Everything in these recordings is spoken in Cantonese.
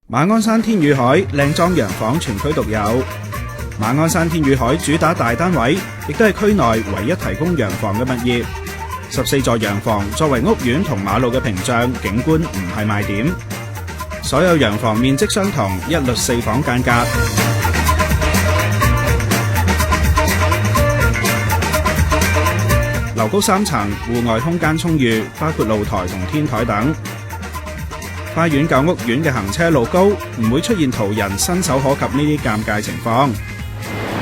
馬鞍山天宇海靚裝洋房全區獨有。馬鞍山天宇海主打大單位，亦都係區內唯一提供洋房嘅物業。14座洋房作為屋苑同馬路嘅屏障，景觀唔係賣點。所有洋房面積相同，一律4房間隔。樓高3層，戶外空間充裕，包括露台同天台等。花園舊屋苑嘅行車路高，唔會出現途人伸手可及呢啲尷尬情況。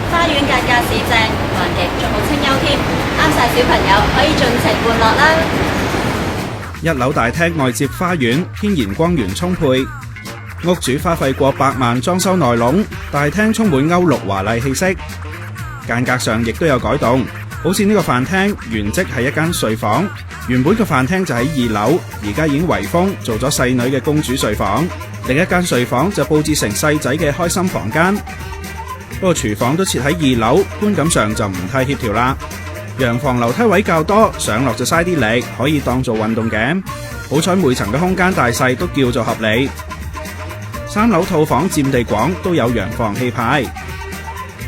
花園間隔市正，環境仲好清幽添，啱晒小朋友可以盡情玩樂啦。一樓大廳外接花園，天然光源充沛。屋主花費過百萬裝修內籠，大廳充滿歐陸華麗氣息。間隔上亦都有改動，好似呢個飯廳原職係一間睡房，原本個飯廳就喺2樓，而家已經圍封做咗細女嘅公主睡房。另一間睡房就佈置成細仔嘅開心房間。不過廚房都設喺2樓，觀感上就唔太協調啦。洋房樓梯位較多，上落就嘥啲力，可以當做運動嘅。好彩每層嘅空間大細都叫做合理。3樓套房佔地廣，都有洋房氣派。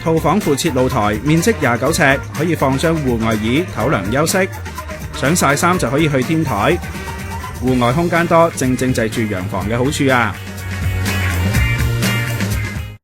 套房附設露台，面積29尺，可以放張戶外椅唞涼休息。想曬衫就可以去天台。戶外空間多，正正就係住洋房嘅好處啊！